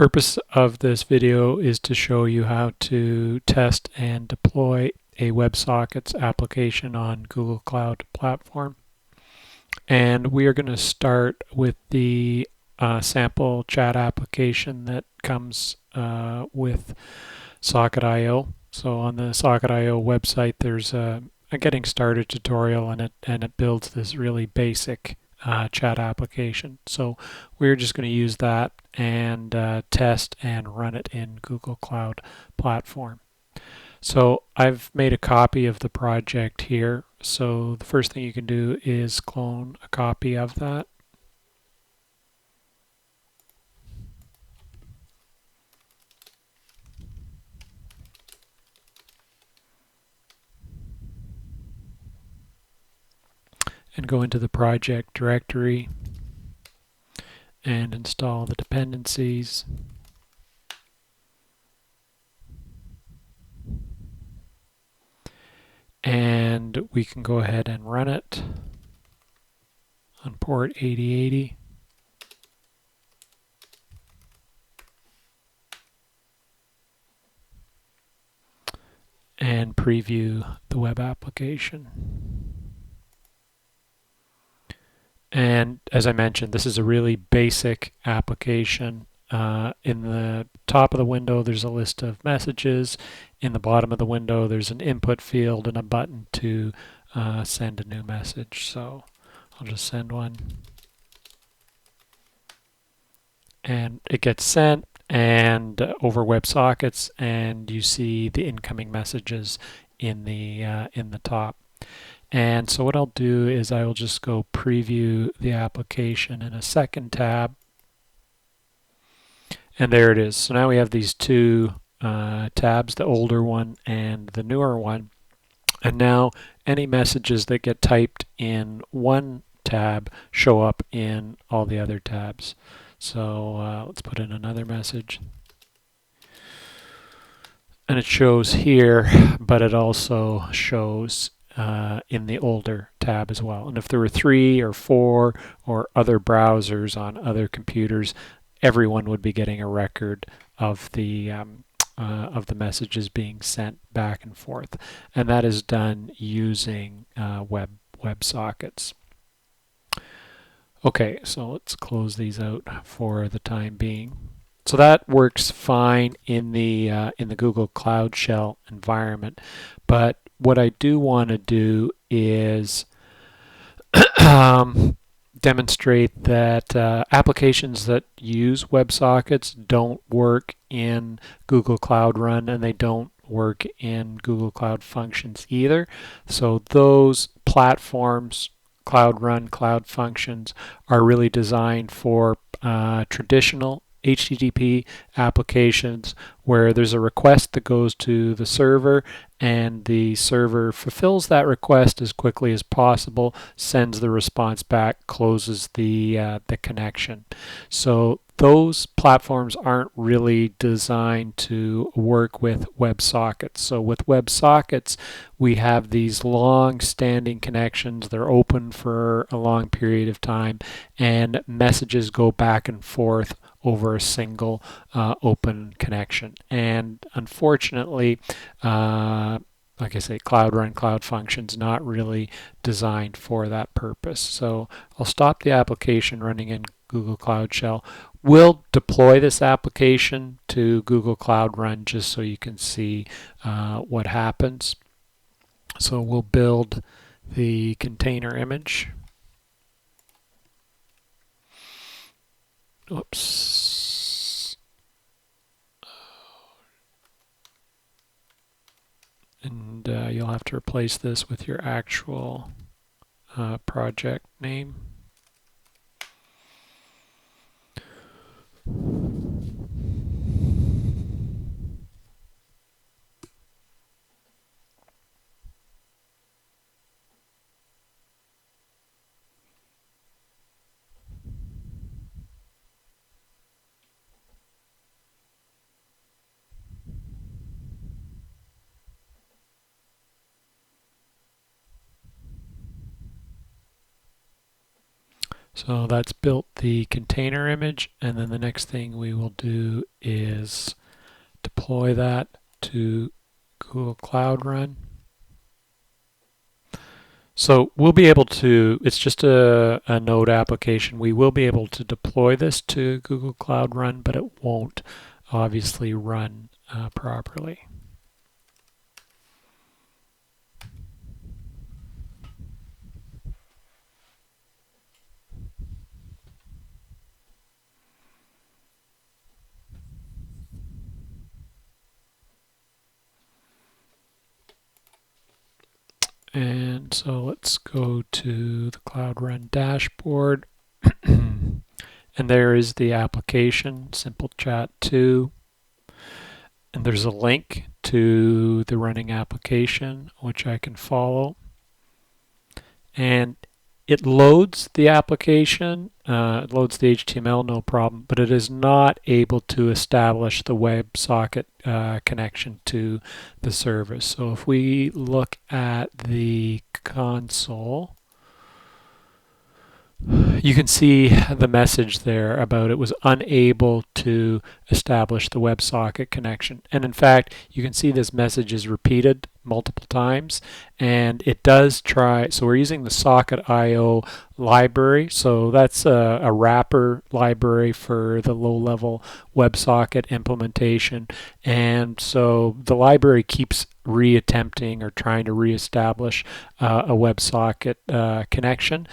Purpose of this video is to show you how to test and deploy a WebSockets application on Google Cloud Platform. And we are going to start with the sample chat application that comes with Socket.io. So on the Socket.io website, there's a getting started tutorial, and it builds this really basic chat application. So we're just going to use that and test and run it in Google Cloud Platform. So I've made a copy of the project here. So the first thing you can do is clone a copy of that. And go into the project directory and install the dependencies. And we can go ahead and run it on port 8080. And preview the web application. And as I mentioned, this is a really basic application. In the top of the window, there's a list of messages. In the bottom of the window, there's an input field and a button to send a new message. So I'll just send one. And it gets sent and over WebSockets, and you see the incoming messages in the top. And so what I'll do is I will just go preview the application in a second tab. And there it is. So now we have these two tabs, the older one and the newer one. And now any messages that get typed in one tab show up in all the other tabs. So let's put in another message. And it shows here, but it also shows in the older tab as well. And if there were 3 or 4 or other browsers on other computers, everyone would be getting a record of the messages being sent back and forth. And that is done using WebSockets. Okay, so let's close these out for the time being. So that works fine in the Google Cloud Shell environment, but what I do want to do is demonstrate that applications that use WebSockets don't work in Google Cloud Run, and they don't work in Google Cloud Functions either. So those platforms, Cloud Run, Cloud Functions, are really designed for traditional HTTP applications where there's a request that goes to the server, and the server fulfills that request as quickly as possible, sends the response back, closes the connection. So those platforms aren't really designed to work with WebSockets. So with WebSockets, we have these long-standing connections. They're open for a long period of time, and messages go back and forth over a single open connection. And unfortunately, like I say, Cloud Run, Cloud Functions, not really designed for that purpose. So I'll stop the application running in Google Cloud Shell. We'll deploy this application to Google Cloud Run just so you can see what happens. So we'll build the container image. Oops. And you'll have to replace this with your actual project name. So that's built the container image, and then the next thing we will do is deploy that to Google Cloud Run. So we'll be able to, it's just a node application. We will be able to deploy this to Google Cloud Run, but it won't obviously run properly. And so let's go to the Cloud Run dashboard. And there is the application, Simple Chat 2. And there's a link to the running application, which I can follow. And it loads the application, it loads the HTML, no problem, but it is not able to establish the WebSocket connection to the service. So if we look at the console, you can see the message there about it was unable to establish the WebSocket connection. And in fact, you can see this message is repeated multiple times, and it does try. So we're using the Socket.io library. So that's a wrapper library for the low-level WebSocket implementation. And so the library keeps reattempting or trying to reestablish a WebSocket connection.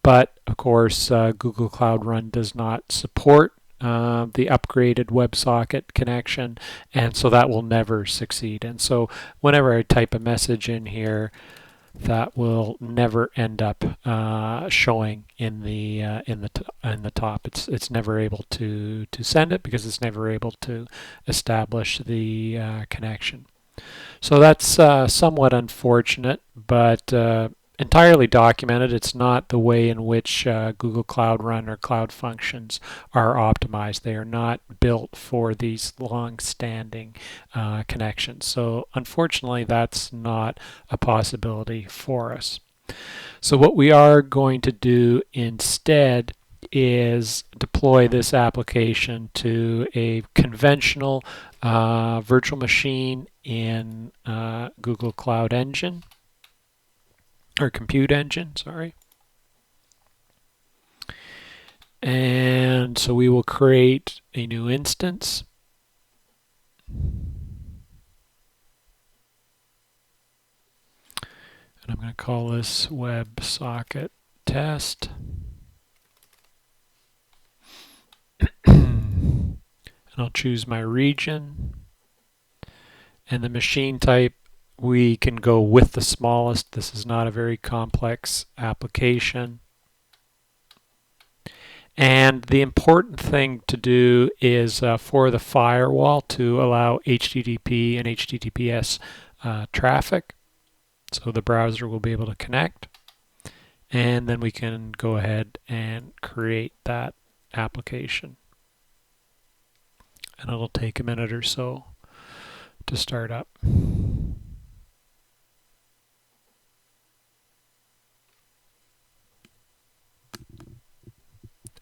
But of course, Google Cloud Run does not support the upgraded WebSocket connection, and so that will never succeed. And so whenever I type a message in here, that will never end up showing in the top. It's never able to send it because it's never able to establish the connection. So that's somewhat unfortunate, but entirely documented. It's not the way in which Google Cloud Run or Cloud Functions are optimized. They are not built for these long-standing connections. So unfortunately, that's not a possibility for us. So what we are going to do instead is deploy this application to a conventional virtual machine in Google Cloud Engine, or Compute Engine, sorry. And so we will create a new instance. And I'm going to call this WebSocket test. And I'll choose my region. And the machine type, we can go with the smallest. This is not a very complex application. And the important thing to do is for the firewall to allow HTTP and HTTPS traffic. So the browser will be able to connect. And then we can go ahead and create that application. And it'll take a minute or so to start up.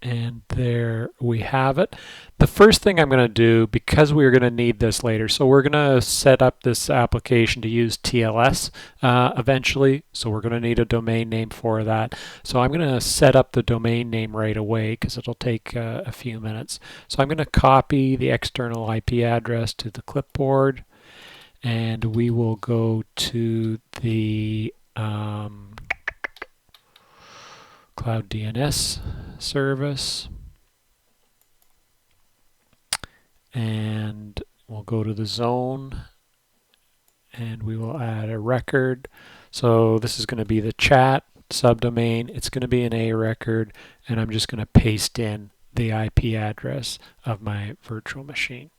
And there we have it. The first thing I'm going to do, because we're going to need this later, so we're going to set up this application to use TLS eventually. So we're going to need a domain name for that. So I'm going to set up the domain name right away because it'll take a few minutes. So I'm going to copy the external IP address to the clipboard, and we will go to the Cloud DNS service, and we'll go to the zone, and we will add a record. So this is going to be the chat subdomain. It's going to be an A record, and I'm just going to paste in the IP address of my virtual machine.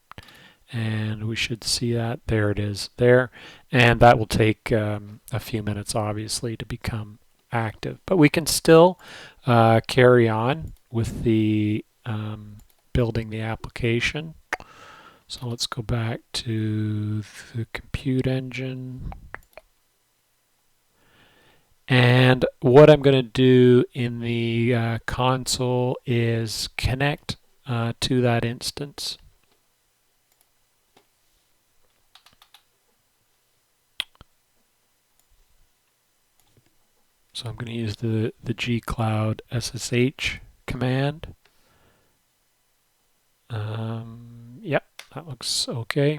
And we should see that. There it is there. And that will take a few minutes, obviously, to become active. But we can still carry on with the building the application. So let's go back to the Compute Engine. And what I'm going to do in the console is connect to that instance. So I'm going to use the gcloud SSH command. Yep, that looks okay.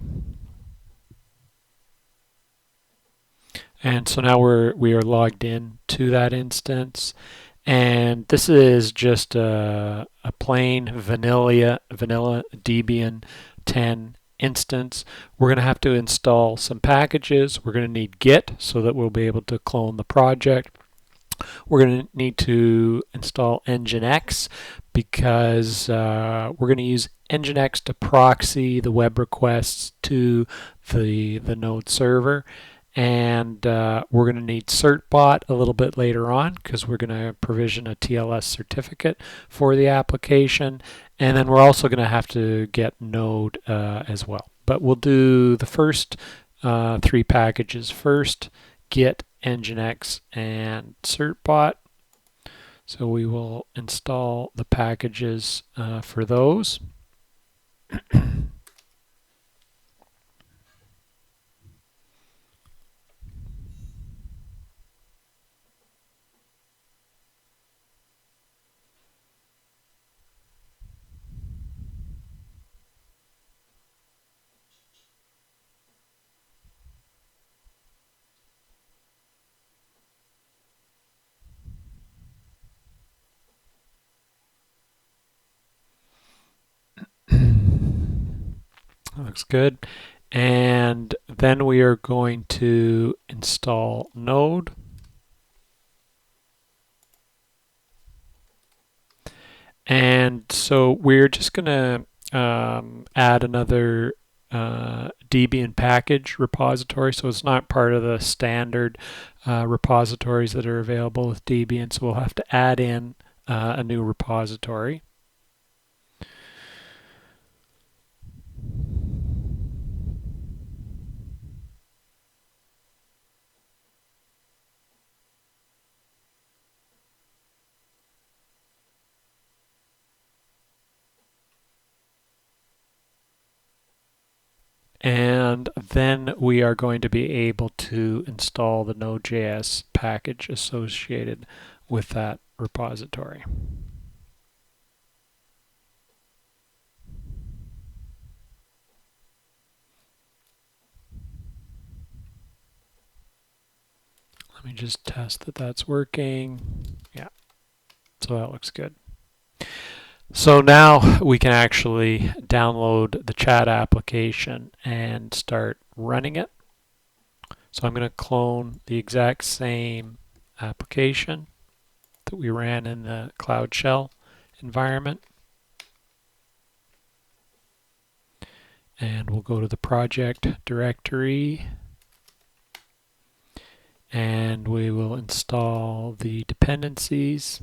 And so now we are logged in to that instance, and this is just a plain vanilla Debian 10 instance. We're going to have to install some packages. We're going to need Git so that we'll be able to clone the project. We're going to need to install Nginx because we're going to use Nginx to proxy the web requests to the node server. And we're going to need certbot a little bit later on because we're going to provision a TLS certificate for the application. And then we're also going to have to get node as well. But we'll do the first three packages first: Git, Nginx, and certbot. So we will install the packages for those. Looks good. And then we are going to install Node. And so we're just going to add another Debian package repository. So it's not part of the standard repositories that are available with Debian. So we'll have to add in a new repository. And then we are going to be able to install the Node.js package associated with that repository. Let me just test that that's working. Yeah, so that looks good. So now we can actually download the chat application and start running it. So I'm going to clone the exact same application that we ran in the Cloud Shell environment. And we'll go to the project directory and we will install the dependencies.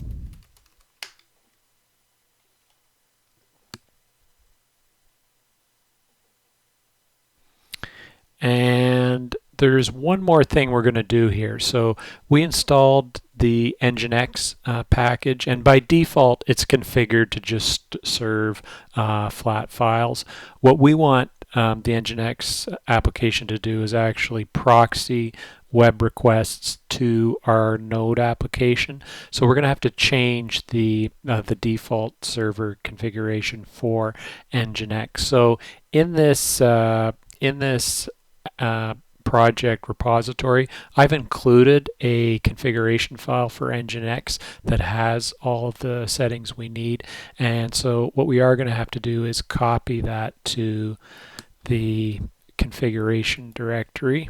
And there's one more thing we're going to do here. So we installed the Nginx package, and by default it's configured to just serve flat files. What we want the Nginx application to do is actually proxy web requests to our node application. So we're going to have to change the default server configuration for Nginx. So in this project repository, I've included a configuration file for Nginx that has all of the settings we need. And so what we are going to have to do is copy that to the configuration directory.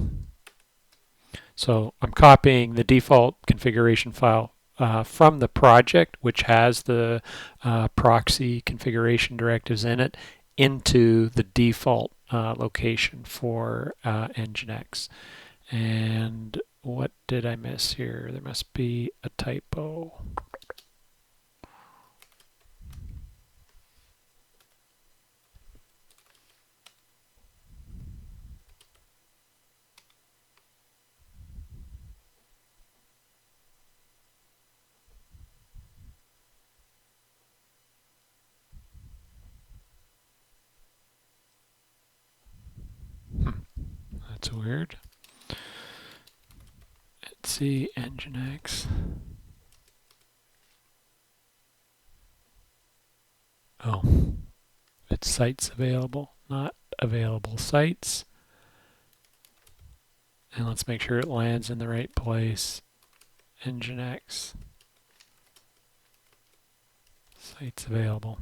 So I'm copying the default configuration file from the project, which has the proxy configuration directives in it, into the default location for Nginx. And what did I miss here? There must be a typo. weird. Let's see, Nginx. Oh, it's sites available, not available sites. And let's make sure it lands in the right place. Nginx. Sites available.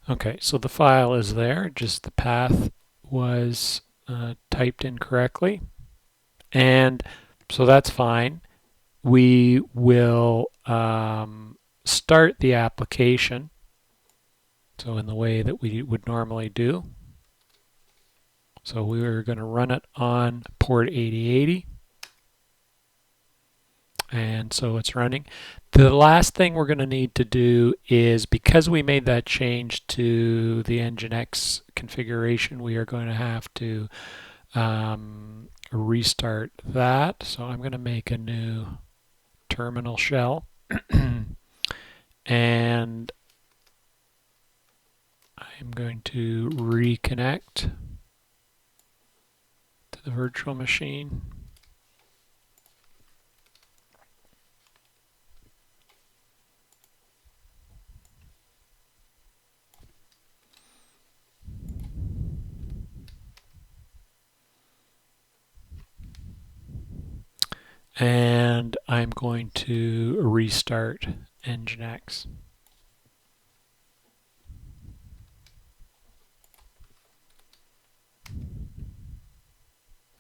Okay, so the file is there, just the path was typed incorrectly. And so that's fine. We will start the application. So in the way that we would normally do. So we are going to run it on port 8080. And so it's running. The last thing we're going to need to do is, because we made that change to the Nginx configuration, we are going to have to restart that. So I'm going to make a new terminal shell. And I'm going to reconnect to the virtual machine. And I'm going to restart Nginx.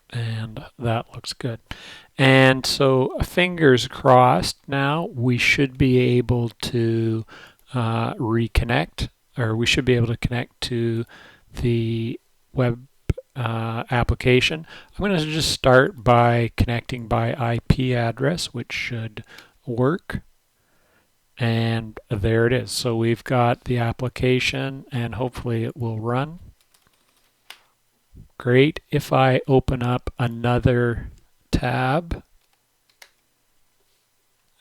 And that looks good. And so fingers crossed, now we should be able to reconnect, or we should be able to connect to the web application. I'm going to just start by connecting by IP address, which should work. And there it is. So we've got the application, and hopefully it will run. Great. If I open up another tab,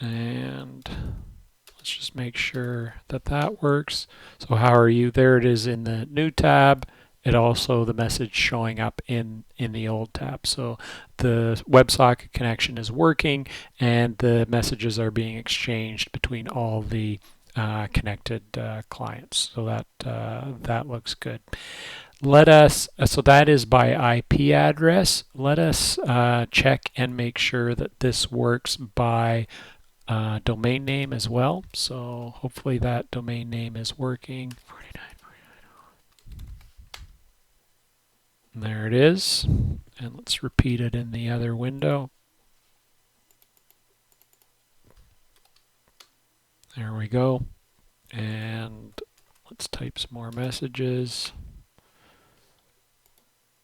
and let's just make sure that that works. So how are you? There it is in the new tab. It also, the message showing up in the old tab. So the WebSocket connection is working, and the messages are being exchanged between all the connected clients. So that looks good. Let us, so that is by IP address. Let us check and make sure that this works by domain name as well. So hopefully that domain name is working. 49. And there it is. And let's repeat it in the other window. There we go. And let's type some more messages.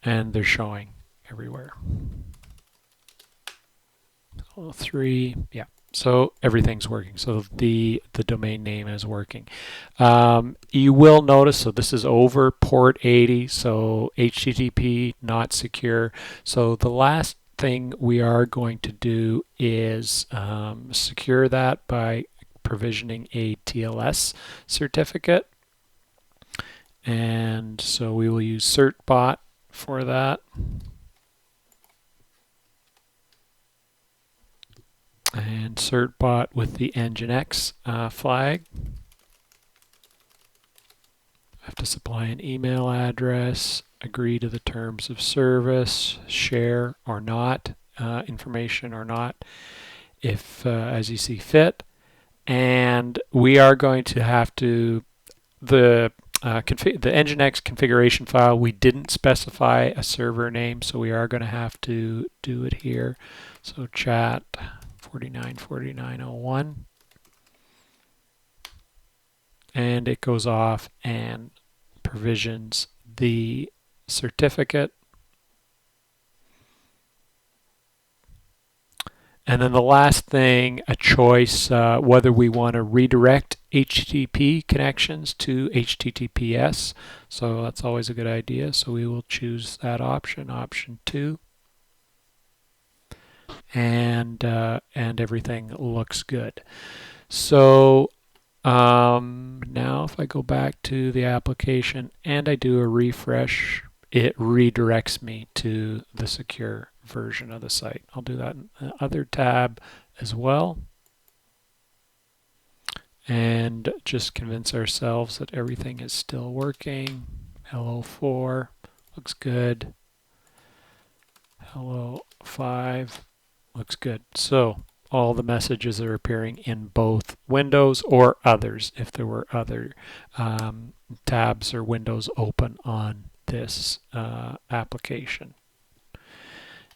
And they're showing everywhere. Oh, 3, yeah. So everything's working. So the domain name is working. You will notice, so this is over port 80, so HTTP not secure. So the last thing we are going to do is secure that by provisioning a TLS certificate. And so we will use certbot for that. And certbot with the Nginx flag. I have to supply an email address, agree to the terms of service, share or not, information or not, if as you see fit. And we are going to have to, the Nginx configuration file, we didn't specify a server name, so we are going to have to do it here. So chat 494901, and it goes off and provisions the certificate. And then the last thing, a choice whether we want to redirect HTTP connections to HTTPS. So that's always a good idea. So we will choose that option, option 2. And everything looks good. So now if I go back to the application and I do a refresh, it redirects me to the secure version of the site. I'll do that in the other tab as well. And just convince ourselves that everything is still working. Hello 4 looks good. Hello 5 looks good. So all the messages are appearing in both windows or others if there were other tabs or windows open on this application.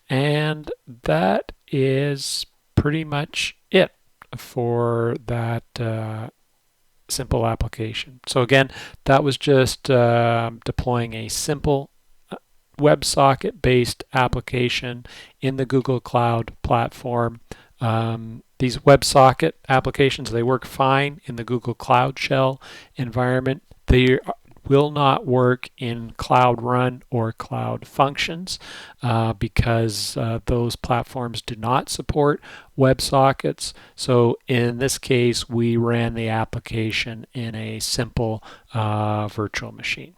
And that is pretty much it for that simple application. So again, that was just deploying a simple WebSocket based application in the Google Cloud platform. These WebSocket applications, they work fine in the Google Cloud Shell environment. They will not work in Cloud Run or Cloud Functions because those platforms do not support WebSockets. So in this case, we ran the application in a simple virtual machine.